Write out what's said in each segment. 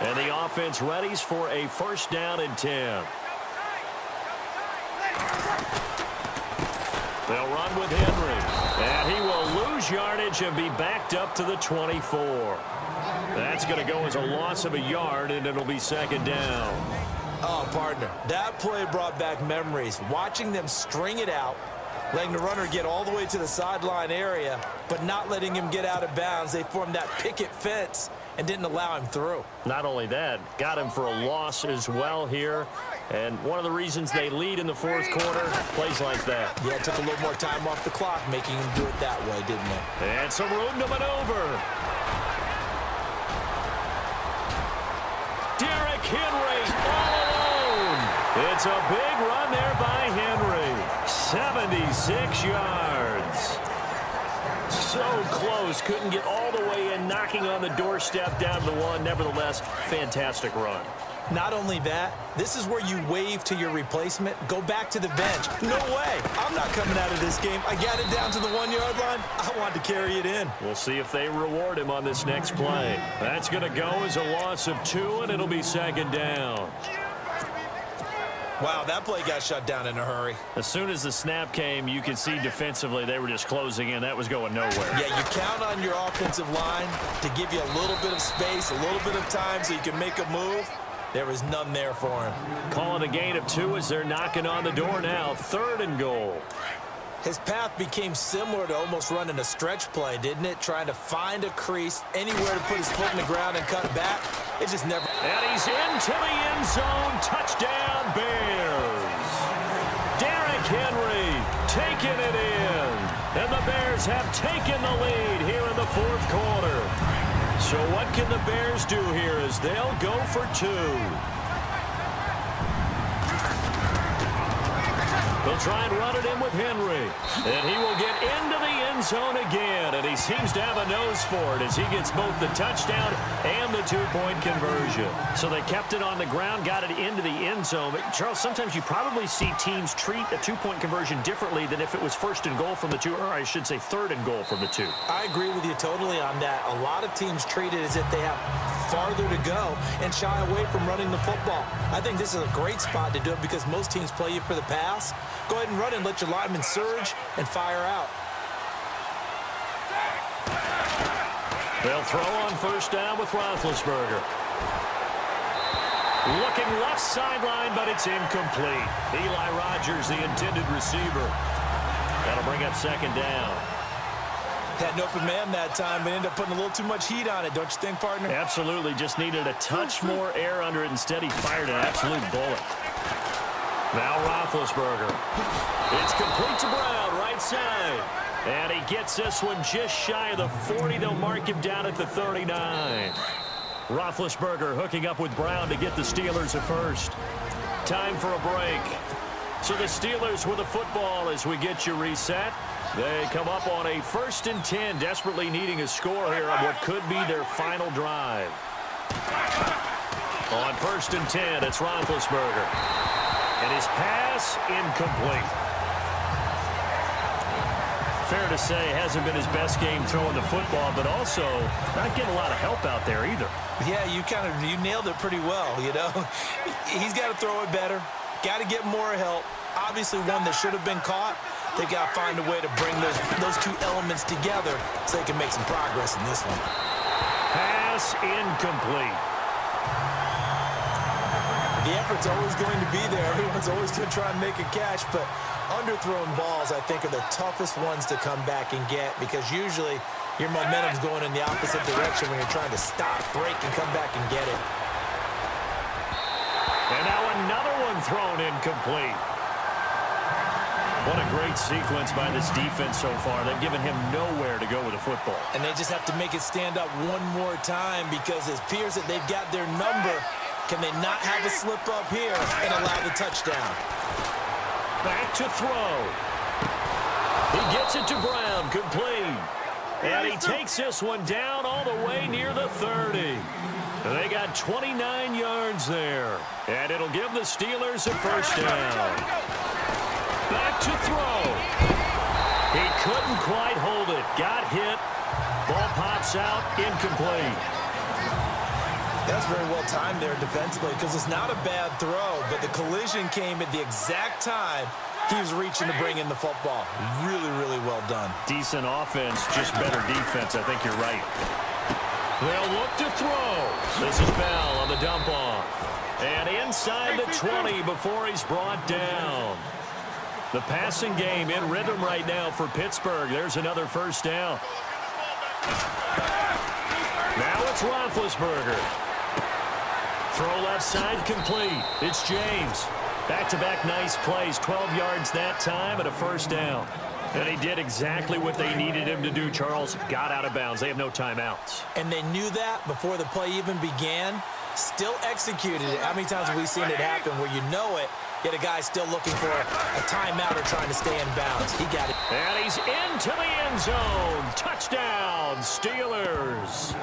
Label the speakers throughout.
Speaker 1: And the offense readies for a first down and 10. They'll run with Henry. And he will lose yardage and be backed up to the 24. That's going to go as a loss of a yard, and it'll be second down.
Speaker 2: Oh, partner, that play brought back memories. Watching them string it out, letting the runner get all the way to the sideline area, but not letting him get out of bounds. They formed that picket fence and didn't allow him through.
Speaker 1: Not only that, got him for a loss as well here. And one of the reasons they lead in the fourth quarter, plays like that.
Speaker 2: Yeah, it took a little more time off the clock, making him do it that way, didn't it?
Speaker 1: And some room to maneuver. Derrick Henry all alone. It's a big run there by Henry. 76 yards. So close, couldn't get all the way in, knocking on the doorstep down to the one. Nevertheless, fantastic run.
Speaker 2: Not only that, this is where you wave to your replacement, go back to the bench. No way. I'm not coming out of this game. I got it down to the 1-yard line. I wanted to carry it in.
Speaker 1: We'll see if they reward him on this next play. That's going to go as a loss of 2, and it'll be second down.
Speaker 2: Wow, that play got shut down in a hurry.
Speaker 1: As soon as the snap came, you could see defensively they were just closing in. That was going nowhere.
Speaker 2: Yeah, you count on your offensive line to give you a little bit of space, a little bit of time so you can make a move. There was none there for him.
Speaker 1: Calling a gain of 2 as they're knocking on the door now. 3rd and goal.
Speaker 2: His path became similar to almost running a stretch play, didn't it? Trying to find a crease, anywhere to put his foot in the ground and cut back. It just never...
Speaker 1: And he's into the end zone. Touchdown, Bears. Derrick Henry taking it in. And the Bears have taken the lead here in the fourth quarter. So what can the Bears do here as they'll go for 2? They'll try and run it in with Henry. And he will get into the end zone again. And he seems to have a nose for it as he gets both the touchdown and the 2-point conversion. So they kept it on the ground, got it into the end zone. But Charles, sometimes you probably see teams treat a 2-point conversion differently than if it was 1st and goal from the 2, or I should say 3rd and goal from the 2.
Speaker 2: I agree with you totally on that. A lot of teams treat it as if they have farther to go and shy away from running the football. I think this is a great spot to do it because most teams play you for the pass. Go ahead and run and let your linemen surge and fire out.
Speaker 1: They'll throw on first down with Roethlisberger. Looking left sideline, but it's incomplete. Eli Rogers, the intended receiver. That'll bring up second down.
Speaker 2: Had an open man that time, but ended up putting a little too much heat on it, don't you think, partner?
Speaker 1: Absolutely. Just needed a touch more air under it. Instead, he fired an absolute bullet. Now Roethlisberger. It's complete to Brown, right side. And he gets this one just shy of the 40. They'll mark him down at the 39. Roethlisberger hooking up with Brown to get the Steelers at first. Time for a break. So the Steelers with the football as we get you reset. They come up on a 1st and 10, desperately needing a score here on what could be their final drive. On 1st and 10, it's Roethlisberger. And his pass incomplete. Fair to say, hasn't been his best game throwing the football, but also not getting a lot of help out there either.
Speaker 2: Yeah, you nailed it pretty well, you know. He's got to throw it better. Got to get more help. Obviously one that should have been caught. They got to find a way to bring those 2 elements together so they can make some progress in this one.
Speaker 1: Pass incomplete.
Speaker 2: The effort's always going to be there. Everyone's always going to try and make a catch, but underthrown balls, I think, are the toughest ones to come back and get because usually your momentum's going in the opposite direction when you're trying to stop, break, and come back and get it.
Speaker 1: And now another one thrown incomplete. What a great sequence by this defense so far. They've given him nowhere to go with the football.
Speaker 2: And they just have to make it stand up one more time because it appears that they've got their number. Can they not have a slip up here and allow the touchdown?
Speaker 1: Back to throw. He gets it to Brown, complete. And he takes this one down all the way near the 30. They got 29 yards there. And it'll give the Steelers a first down. Back to throw. He couldn't quite hold it. Got hit. Ball pops out, incomplete.
Speaker 2: That's very well timed there defensively because it's not a bad throw, but the collision came at the exact time he was reaching to bring in the football. Really, really well done.
Speaker 1: Decent offense, just better defense. I think you're right. They'll look to throw. This is Bell on the dump off. And inside the 20 before he's brought down. The passing game in rhythm right now for Pittsburgh. There's another first down. Now it's Roethlisberger. Throw left side complete. It's James. Back-to-back nice plays. 12 yards that time and a first down. And he did exactly what they needed him to do, Charles. Got out of bounds. They have no timeouts.
Speaker 2: And they knew that before the play even began. Still executed it. How many times have we seen it happen where you know it, yet a guy still looking for a timeout or trying to stay in bounds? He got it.
Speaker 1: And he's into the end zone. Touchdown, Steelers.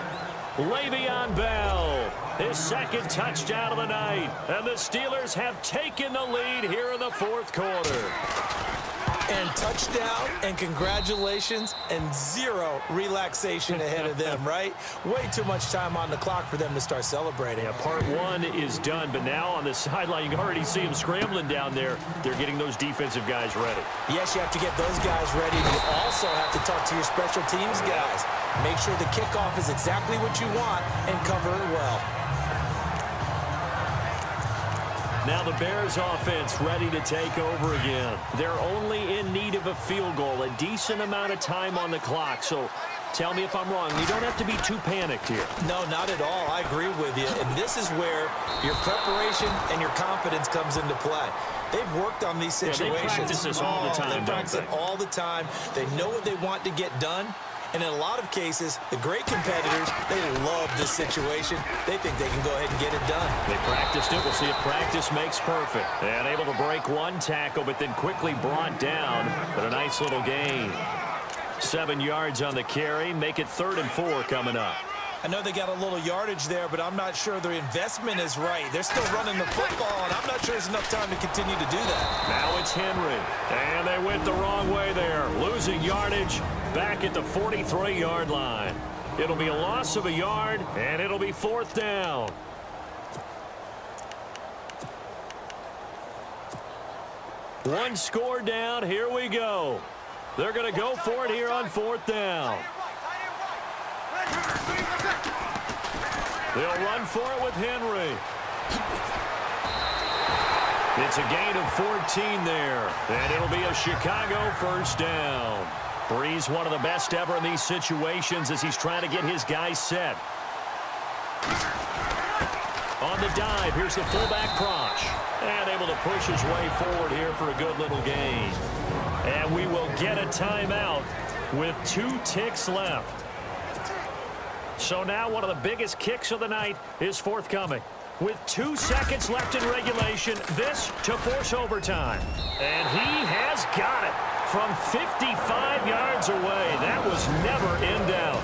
Speaker 1: Le'Veon Bell, his second touchdown of the night. And the Steelers have taken the lead here in the fourth quarter.
Speaker 2: And touchdown, and congratulations, and zero relaxation ahead of them, right? Way too much time on the clock for them to start celebrating.
Speaker 1: Yeah, part one is done, but now on the sideline, you can already see them scrambling down there. They're getting those defensive guys ready.
Speaker 2: Yes, you have to get those guys ready. You also have to talk to your special teams guys. Make sure the kickoff is exactly what you want and cover it well.
Speaker 1: Now the Bears offense ready to take over again. They're only in need of a field goal, a decent amount of time on the clock. So tell me if I'm wrong. You don't have to be too panicked here.
Speaker 2: No, not at all. I agree with you. And this is where your preparation and your confidence comes into play. They've worked on these situations.
Speaker 1: Yeah, they practice this all the time,
Speaker 2: They practice it all the time. They know what they want to get done. And in a lot of cases, the great competitors, they love this situation. They think they can go ahead and get it done.
Speaker 1: They practiced it. We'll see if practice makes perfect. And able to break one tackle, but then quickly brought down. But a nice little gain. 7 yards on the carry. Make it 3rd and 4 coming up.
Speaker 2: I know they got a little yardage there, but I'm not sure their investment is right. They're still running the football, and I'm not sure there's enough time to continue to do that.
Speaker 1: Now it's Henry. And they went the wrong way there. Losing yardage back at the 43-yard line. It'll be a loss of a yard, and it'll be 4th down. One score down. Here we go. They're going to go for it here on 4th down. They'll run for it with Henry. It's a gain of 14 there. And it'll be a Chicago first down. Breeze, one of the best ever in these situations as he's trying to get his guys set. On the dive, here's the fullback Crouch. And able to push his way forward here for a good little gain. And we will get a timeout with 2 ticks left. So now one of the biggest kicks of the night is forthcoming. With 2 seconds left in regulation, this to force overtime. And he has got it from 55 yards away. That was never in doubt.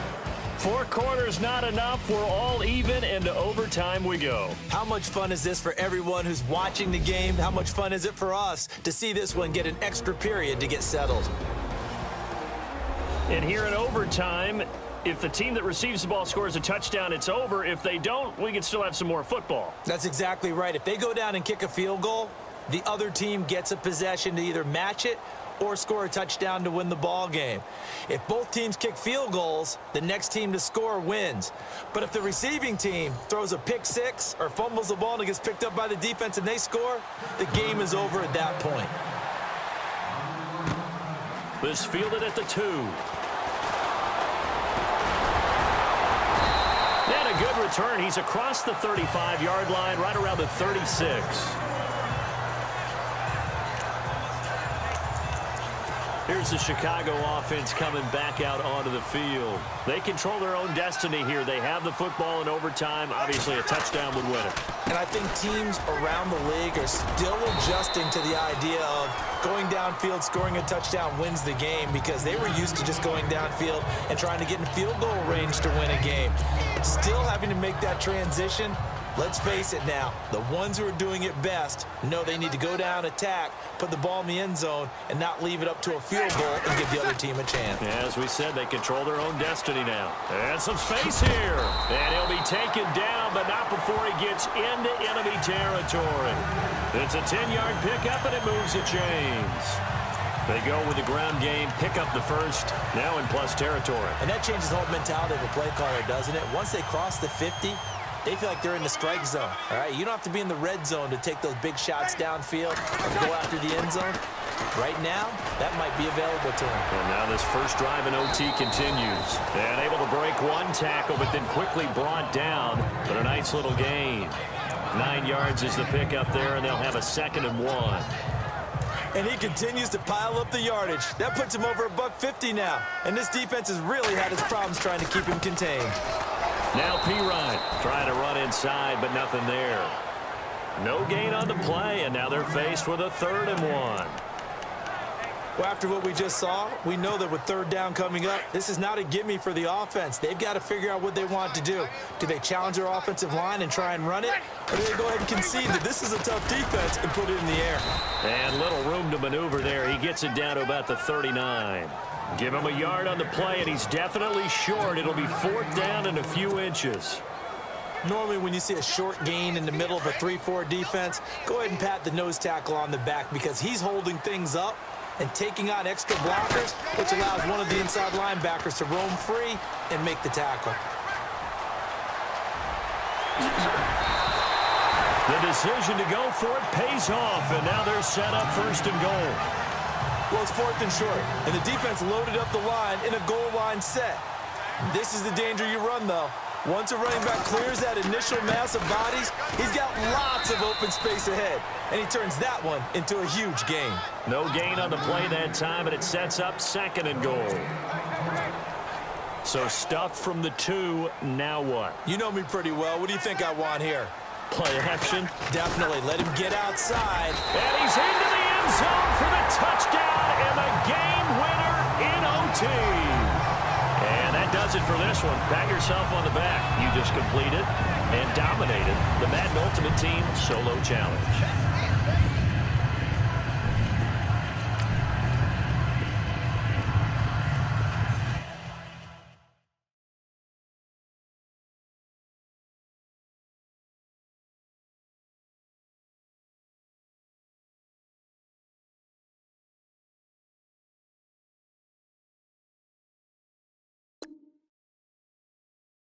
Speaker 1: 4 quarters not enough. We're all even, and to overtime we go.
Speaker 2: How much fun is this for everyone who's watching the game? How much fun is it for us to see this one get an extra period to get settled?
Speaker 1: And here in overtime, if the team that receives the ball scores a touchdown, it's over. If they don't, we can still have some more football.
Speaker 2: That's exactly right. If they go down and kick a field goal, the other team gets a possession to either match it or score a touchdown to win the ball game. If both teams kick field goals, the next team to score wins. But if the receiving team throws a pick six or fumbles the ball and it gets picked up by the defense and they score, the game is over at that point.
Speaker 1: This fielded at the 2. And a good return. He's across the 35-yard line, right around the 36. Here's the Chicago offense coming back out onto the field. They control their own destiny here. They have the football in overtime. Obviously, a touchdown would win it.
Speaker 2: And I think teams around the league are still adjusting to the idea of going downfield, scoring a touchdown wins the game, because they were used to just going downfield and trying to get in field goal range to win a game. Still having to make that transition. Let's face it now, the ones who are doing it best know they need to go down, attack, put the ball in the end zone, and not leave it up to a field goal and give the other team a chance.
Speaker 1: As we said, they control their own destiny now. And some space here. And he'll be taken down, but not before he gets into enemy territory. It's a 10-yard pickup, and it moves the chains. They go with the ground game, pick up the first, now in plus territory.
Speaker 2: And that changes the whole mentality of a play caller, doesn't it? Once they cross the 50, they feel like they're in the strike zone, all right? You don't have to be in the red zone to take those big shots downfield or go after the end zone. Right now, that might be available to him.
Speaker 1: And now this first drive in OT continues. And able to break one tackle, but then quickly brought down. But a nice little gain. 9 yards is the pickup there, and they'll have a 2nd and 1.
Speaker 2: And he continues to pile up the yardage. That puts him over $150 now. And this defense has really had its problems trying to keep him contained.
Speaker 1: Now P-Ryan trying to run inside, but nothing there. No gain on the play, and now they're faced with a 3rd and 1.
Speaker 2: Well, after what we just saw, we know that with 3rd down coming up, this is not a gimme for the offense. They've got to figure out what they want to do. Do they challenge their offensive line and try and run it? Or do they go ahead and concede that this is a tough defense and put it in the air?
Speaker 1: And little room to maneuver there. He gets it down to about the 39. Give him a yard on the play, and he's definitely short. It'll be 4th down and a few inches.
Speaker 2: Normally, when you see a short gain in the middle of a 3-4 defense, go ahead and pat the nose tackle on the back because he's holding things up and taking on extra blockers, which allows one of the inside linebackers to roam free and make the tackle.
Speaker 1: The decision to go for it pays off, and now they're set up 1st and goal.
Speaker 2: Well, it's 4th and short, and the defense loaded up the line in a goal line set. This is the danger you run, though. Once a running back clears that initial mass of bodies, he's got lots of open space ahead, and he turns that one into a huge gain.
Speaker 1: No gain on the play that time, and it sets up 2nd and goal. So stuff from the 2, now what?
Speaker 2: You know me pretty well. What do you think I want here?
Speaker 1: Play action?
Speaker 2: Definitely. Let him get outside.
Speaker 1: And he's into the end zone for the touchdown and the game winner in OT. And that does it for this one. Pat yourself on the back. You just completed and dominated the Madden Ultimate Team Solo Challenge.